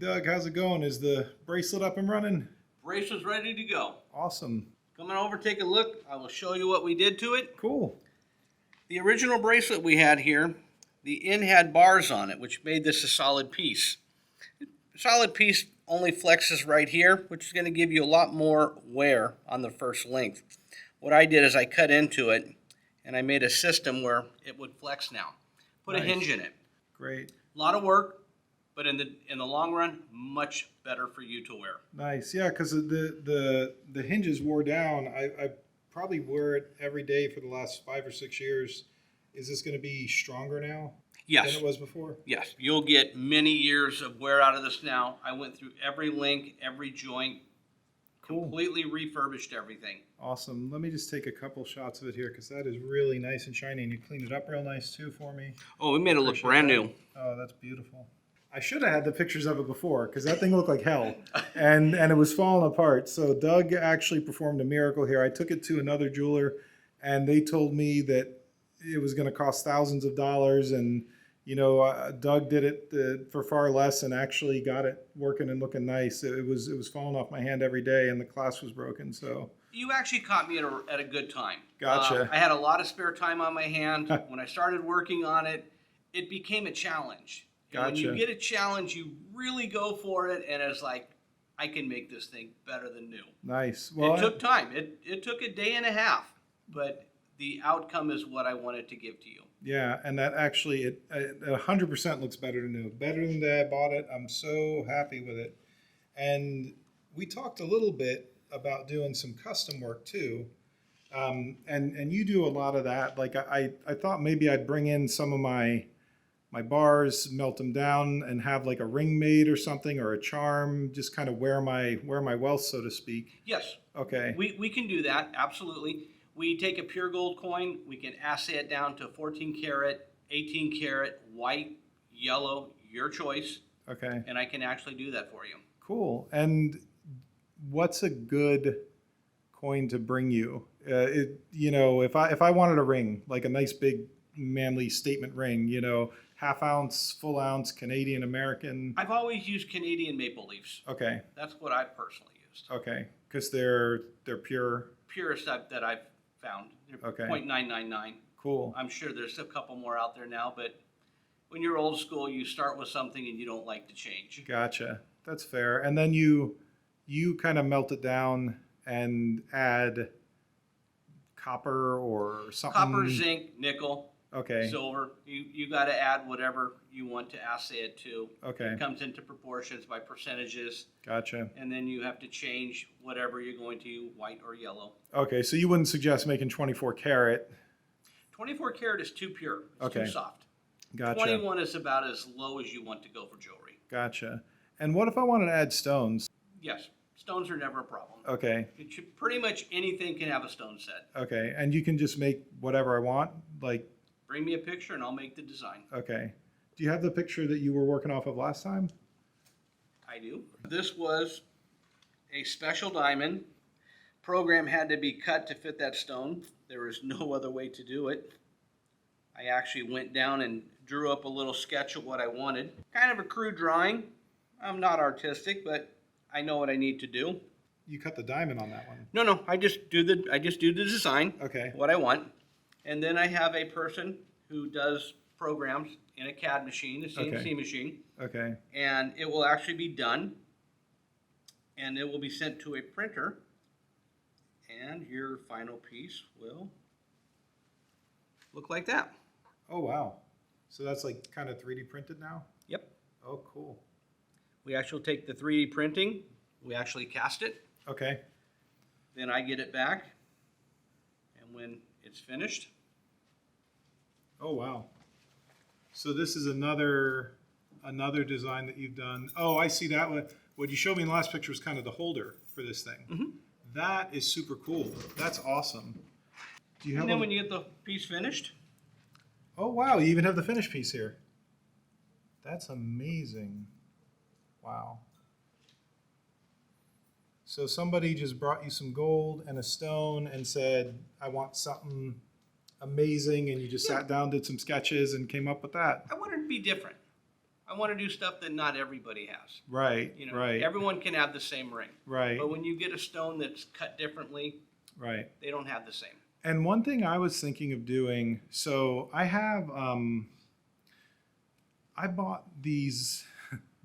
Doug, how's it going? Is the bracelet up and running? Bracelet's ready to go. Awesome. Come on over, take a look. I will show you what we did to it. Cool. The original bracelet we had here, the end had bars on it, which made this a solid piece. Solid piece only flexes right here, which is going to give you a lot more wear on the first length. What I did is I cut into it, and I made a system where it would flex now. Put Nice. a hinge in it. Great. A lot of work, but in the long run, much better for you to wear. Nice. Yeah, because the hinges wore down. I probably wear it every day for the last 5 or 6 years. Is this going to be stronger now Yes. than it was before? Yes, you'll get many years of wear out of this now. I went through every link, every joint, Cool. completely refurbished everything. Awesome. Let me just take a couple shots of it here because that is really nice and shiny, and you cleaned it up real nice too for me. Oh, we made it look Appreciate brand that. new. Oh, that's beautiful. I should have had the pictures of it before because that thing looked like hell, and it was falling apart. So Doug actually performed a miracle here. I took it to another jeweler, and they told me that it was going to cost thousands of dollars, and Doug did it for far less and actually got it working and looking nice. It was falling off my hand every day, and the clasp was broken. So You actually caught me at a good time. Gotcha. I had a lot of spare time on my hand. When I started working on it, it became a challenge. And when you Gotcha. get a challenge, you really go for it, and it's like, I can make this thing better than new. nice. It took time. It took a day and a half, but the outcome is what I wanted to give to you. Yeah, and that actually, it 100% looks better than new. Better than the day I bought it. I'm so happy with it. And we talked a little bit about doing some custom work too. And you do a lot of that. Like I thought maybe I'd bring in some of my bars, melt them down, and have like a ring made or something, or a charm, just kind of wear my wealth, so to speak. Yes. Okay. We can do that, absolutely. We take a pure gold coin, we can assay it down to 14 karat, 18 karat, white, yellow, your choice, Okay. and I can actually do that for you. Cool. And what's a good coin to bring you? If I wanted a ring, like a nice big manly statement ring, half ounce, full ounce, Canadian American. I've always used Canadian maple leaves. Okay. That's what I've personally used. Okay. Because they're pure. Purest that I've found. They're Okay. 0.999. Cool. I'm sure there's a couple more out there now, but when you're old school, you start with something and you don't like to change. Gotcha. That's fair. And then you kind of melt it down and add copper or something. Copper, zinc, nickel, Okay. silver. You got to add whatever you want to assay it to. Okay. It comes into proportions by percentages, Gotcha. and then you have to change whatever you're going to, white or yellow. Okay. So you wouldn't suggest making 24 karat. 24 karat is too pure. It's Okay. too soft. Gotcha. 21 is about as low as you want to go for jewelry. Gotcha. And what if I wanted to add stones? Yes, stones are never a problem. Okay. Pretty much anything can have a stone set. Okay. And you can just make whatever I want? Like, Bring me a picture and I'll make the design. okay. Do you have the picture that you were working off of last time? I do. This was a special diamond. Program had to be cut to fit that stone. There was no other way to do it. I actually went down and drew up a little sketch of what I wanted. Kind of a crude drawing. I'm not artistic, but I know what I need to do. You cut the diamond on that one. No, I just do the design. Okay. What I want. And then I have a person who does programs in a CAD machine, a CNC Okay. machine, Okay. and it will actually be done, and it will be sent to a printer, and your final piece will look like that. Oh, wow. So that's like kind of 3D printed now? Yep. Oh, cool. We actually take the 3D printing, we actually cast it, Okay. then I get it back, and when it's finished, Oh, wow. So this is another design that you've done. Oh, I see that one. What you showed me in the last picture was kind of the holder for this thing. Mhm. That is super cool. That's awesome. Do you have and then a- when you get the piece finished, Oh, wow. You even have the finished piece here. That's amazing. Wow. So somebody just brought you some gold and a stone and said, I want something amazing, and you just sat down, did some sketches, and came up with that. I wanted to be different. I want to do stuff that not everybody has. Right. You know, Right. everyone can have the same ring. Right. But when you get a stone that's cut differently, Right. they don't have the same. And one thing I was thinking of doing, so I have, I bought these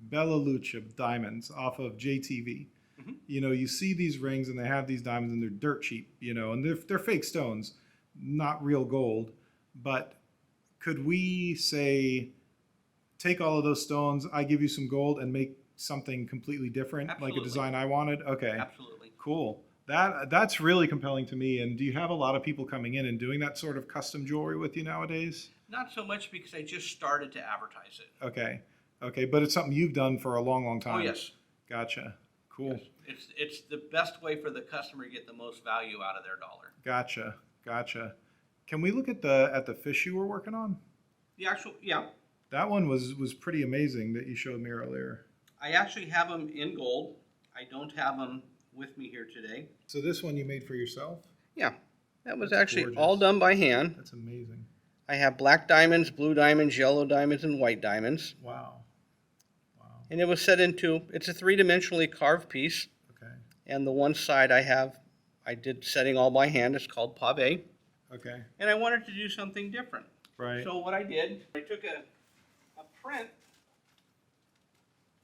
Bella Lucia diamonds off of JTV. Mhm. You know, you see these rings and they have these diamonds and they're dirt cheap, you know, and they're fake stones, not real gold. But could we say, take all of those stones, I give you some gold and make something completely different, like Absolutely. a design I wanted? Okay, Absolutely. cool. That's really compelling to me. And do you have a lot of people coming in and doing that sort of custom jewelry with you nowadays? Not so much because I just started to advertise it. Okay, okay, but it's something you've done for a long, long time. Oh, yes. Gotcha. Cool. Yes. It's the best way for the customer to get the most value out of their dollar. Gotcha. Gotcha. Can we look at the fish you were working on? The actual, yeah. That one was pretty amazing that you showed me earlier. I actually have them in gold. I don't have them with me here today. So this one you made for yourself? Yeah, that was That's actually gorgeous. all done by hand. That's amazing. I have black diamonds, blue diamonds, yellow diamonds, and white diamonds. Wow. Wow. And it was set into, it's a three-dimensionally carved piece. Okay. And the one side I did setting all by hand. It's called pave. Okay. And I wanted to do something different. Right. So what I did, I took a print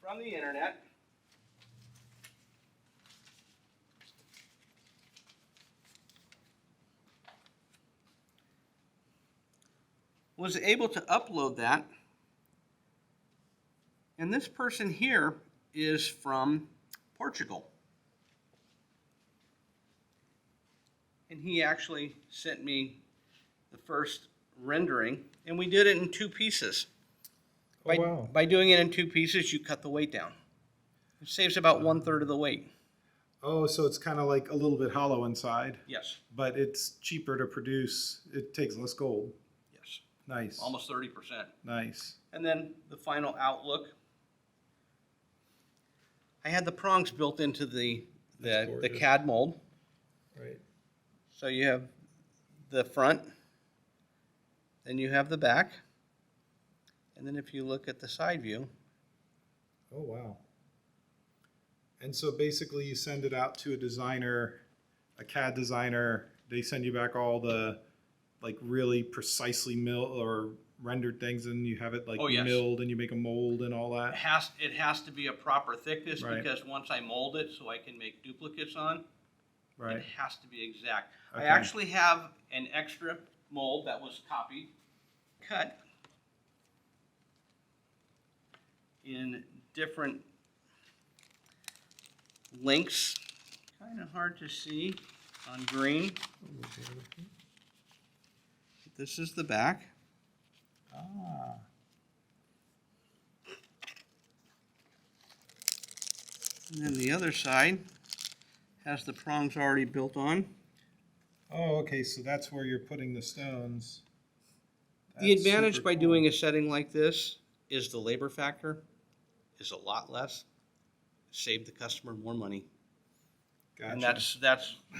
from the internet. Was able to upload that. And this person here is from Portugal. And he actually sent me the first rendering, and we did it in two pieces. Oh, wow. By doing it in two pieces, you cut the weight down. It saves about 1/3 of the weight. Oh, so it's kind of like a little bit hollow inside, Yes, but it's cheaper to produce. It takes less gold. yes, Nice. almost 30%. Nice. And then the final outlook. I had the prongs built into the That's gorgeous. CAD mold. Right. So you have the front, then you have the back, and then if you look at the side view, Oh, wow. And so basically you send it out to a designer, a CAD designer. They send you back all the like really precisely milled or rendered things, and you have it like Oh, yes. milled and you make a mold and all that. it has to be a proper thickness Right. because once I mold it so I can make duplicates on, Right. it has to be exact. Okay. I actually have an extra mold that was copied, cut in different lengths. Kind of hard to see on green. This is the back. Ah. And then the other side has the prongs already built on. Oh, okay. So that's where you're putting the stones. The That's advantage super by cool. doing a setting like this is the labor factor is a lot less. Save the customer more money. Gotcha. And that's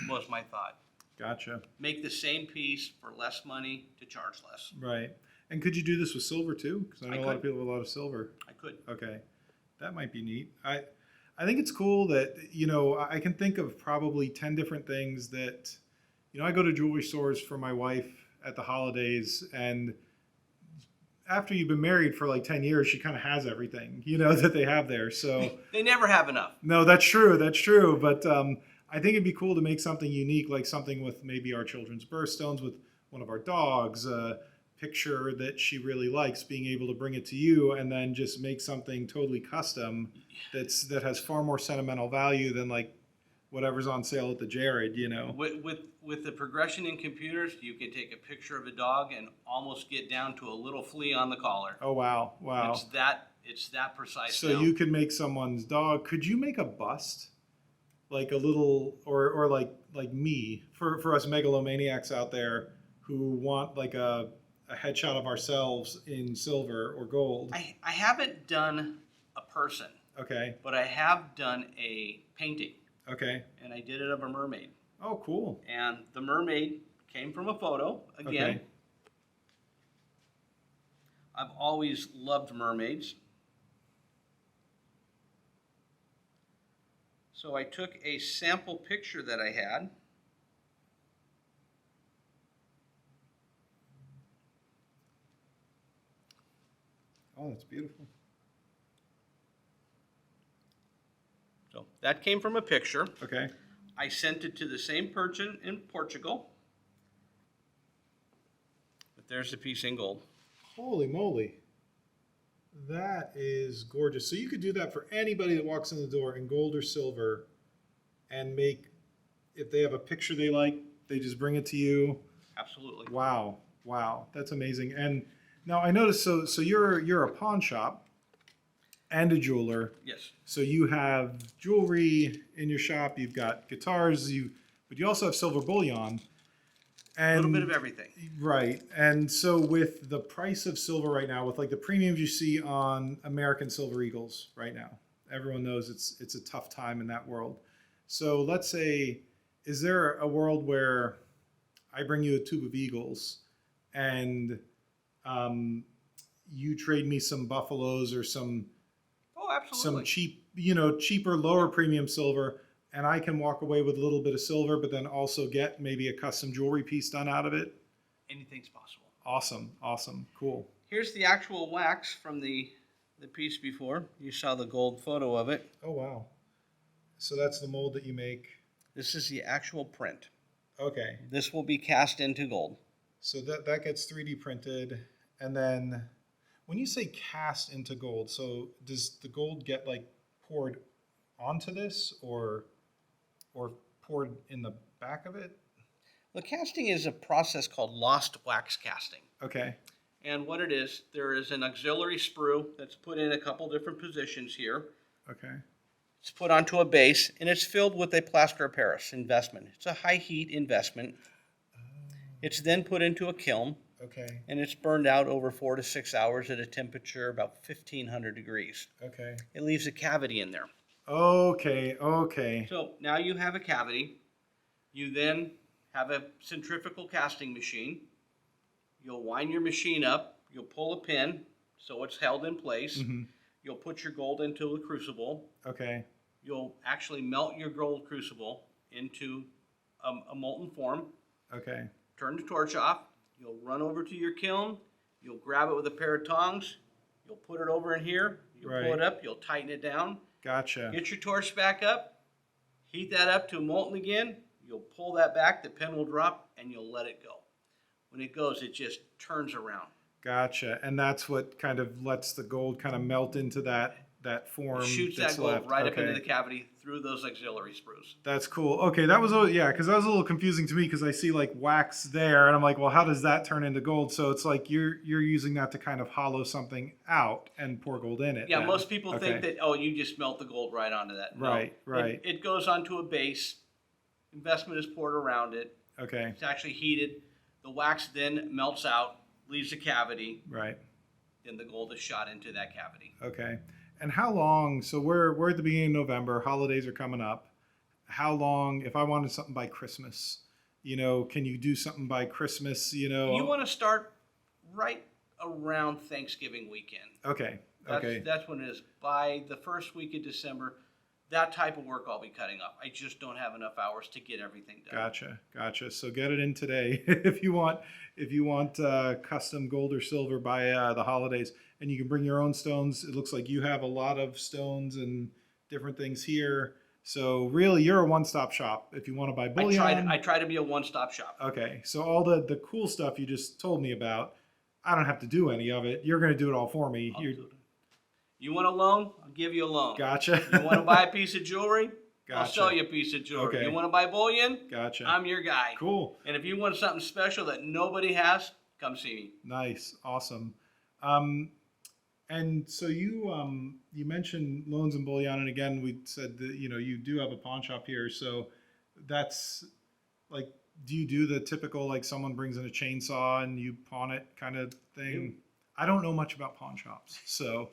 was my thought. Gotcha. Make the same piece for less money to charge less. Right. And could you do this with silver too? Because I know a lot of could. people have a lot of silver. I could. Okay, that might be neat. I think it's cool that, you know, I can think of probably 10 different things that, you know, I go to jewelry stores for my wife at the holidays, and after you've been married for like 10 years, she kind of has everything, you know, that they have there. So They never have enough. no, that's true. That's true. But I think it'd be cool to make something unique, like something with maybe our children's birthstones, with one of our dogs, a picture that she really likes, being able to bring it to you and then just make something totally custom that has far more sentimental value than like whatever's on sale at the Jared, you know. With the progression in computers, you can take a picture of a dog and almost get down to a little flea on the collar. Oh, wow. Wow. It's that precise. So now. you could make someone's dog. Could you make a bust? Like a little, or like me, for us megalomaniacs out there who want like a headshot of ourselves in silver or gold. I haven't done a person, Okay. but I have done a painting, Okay. and I did it of a mermaid. Oh, cool. And the mermaid came from a photo. Again, Okay. I've always loved mermaids. So I took a sample picture that I had. Oh, that's beautiful. So that came from a picture. Okay. I sent it to the same person in Portugal. But there's the piece in gold. Holy moly. That is gorgeous. So you could do that for anybody that walks in the door in gold or silver and make, if they have a picture they like, they just bring it to you. Absolutely. Wow. Wow. That's amazing. And now I noticed, so you're a pawn shop and a jeweler. Yes. So you have jewelry in your shop, you've got guitars, but you also have silver bullion. And, A little bit of everything. Right. And so with the price of silver right now, with like the premiums you see on American Silver Eagles right now, everyone knows it's a tough time in that world. So let's say, is there a world where I bring you a tube of Eagles and you trade me some Buffaloes or some Absolutely. cheap, cheaper, lower premium silver, and I can walk away with a little bit of silver, but then also get maybe a custom jewelry piece done out of it? Anything's possible. Awesome, awesome, cool. Here's the actual wax from the piece before. You saw the gold photo of it. Oh, wow. So that's the mold that you make. This is the actual print. Okay. This will be cast into gold. So that gets 3D printed, and then when you say cast into gold, so does the gold get like poured onto this or poured in the back of it? The casting is a process called lost wax casting. Okay. And what it is, there is an auxiliary sprue that's put in a couple different positions here. Okay. It's put onto a base, and it's filled with a plaster of Paris investment. It's a high heat investment. It's then put into a kiln, Okay. and it's burned out over 4 to 6 hours at a temperature about 1500 degrees. Okay. It leaves a cavity in there. Okay. Okay. So now you have a cavity. You then have a centrifugal casting machine. You'll wind your machine up. You'll pull a pin so it's held in place. Mm-hmm. You'll put your gold into a crucible. Okay. You'll actually melt your gold crucible into a molten form. Okay. Turn the torch off. You'll run over to your kiln. You'll grab it with a pair of tongs. You'll put it over in here. You'll Right. pull it up. You'll tighten it down. Gotcha. Get your torch back up. Heat that up to molten again. You'll pull that back. The pin will drop, and you'll let it go. When it goes, it just turns around. Gotcha. And that's what kind of lets the gold kind of melt into that form. It shoots that's that gold left. right up Okay. into the cavity through those auxiliary sprues. That's cool. Okay, that was because that was a little confusing to me because I see like wax there, and I'm like, well, how does that turn into gold? So it's like you're using that to kind of hollow something out and pour gold in it. Yeah, then. most people think Okay. that, you just melt the gold right onto that. No. Right, right. It goes onto a base. Investment is poured around it. Okay, It's actually heated. The wax then melts out, leaves a cavity. right. Then the gold is shot into that cavity. Okay. And how long? So we're at the beginning of November. Holidays are coming up. How long? If I wanted something by Christmas, can you do something by Christmas? You want to start right around Thanksgiving weekend. Okay. Okay. That's when it is. By the first week of December, that type of work I'll be cutting up. I just don't have enough hours to get everything done. Gotcha. So get it in today if you want custom gold or silver by the holidays, and you can bring your own stones. It looks like you have a lot of stones and different things here. So really, you're a one-stop shop if you want to buy bullion. I try to be a one-stop shop. Okay. So all the cool stuff you just told me about, I don't have to do any of it. You're going to do it all for me. I'll do it. You want a loan? I'll give you a loan. Gotcha. You want to buy a piece of jewelry? I'll Gotcha. sell you a piece of jewelry. Okay. You want to buy bullion? Gotcha. I'm your guy. Cool. And if you want something special that nobody has, come see me. Nice. Awesome. And so you mentioned loans and bullion, and again we said that you do have a pawn shop here. So that's like, do you do the typical like someone brings in a chainsaw and you pawn it kind of thing? I don't know much about pawn shops, so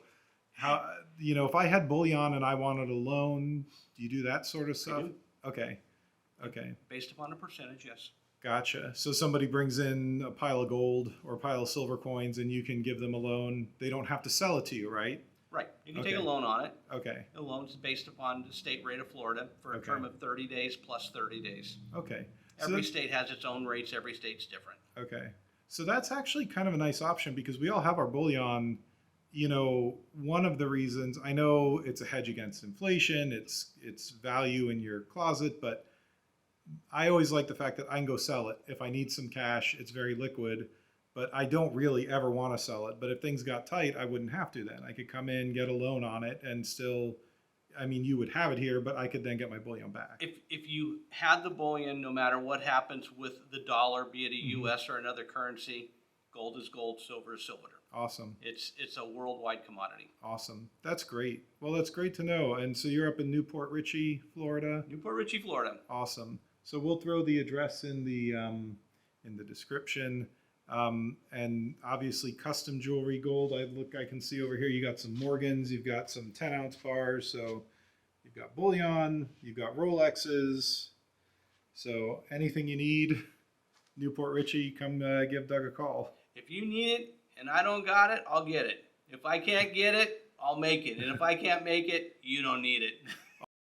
how if I had bullion and I wanted a loan, do you do that sort of stuff? Okay. Based upon a percentage, yes. Gotcha. So somebody brings in a pile of gold or a pile of silver coins and you can give them a loan. They don't have to sell it to you, right? Right. You can take a Okay. loan on it. Okay. The loan's based upon the state rate of Florida for a Okay. term of 30 days plus 30 days. Okay. So Every that- state has its own rates. Every state's different. Okay. So that's actually kind of a nice option because we all have our bullion. You know, one of the reasons I know it's a hedge against inflation, it's value in your closet, but I always like the fact that I can go sell it. If I need some cash, it's very liquid, but I don't really ever want to sell it. But if things got tight, I wouldn't have to then. I could come in, get a loan on it, and still, I mean, you would have it here, but I could then get my bullion back. If you had the bullion, no matter what happens with the dollar, be it a Mhm. U.S. or another currency, gold is gold, silver is silver. Awesome. It's a worldwide commodity. Awesome. That's great. Well, that's great to know. And so you're up in Newport Richey, Florida. Newport Richey, Florida. Awesome. So we'll throw the address in the description. And obviously custom jewelry, gold. I can see over here you got some Morgans, you've got some 10-ounce bars. So you've got bullion, you've got Rolexes. So anything you need, Newport Richey, come give Doug a call. If you need it and I don't got it, I'll get it. If I can't get it, I'll make it. And if I can't make it, you don't need it.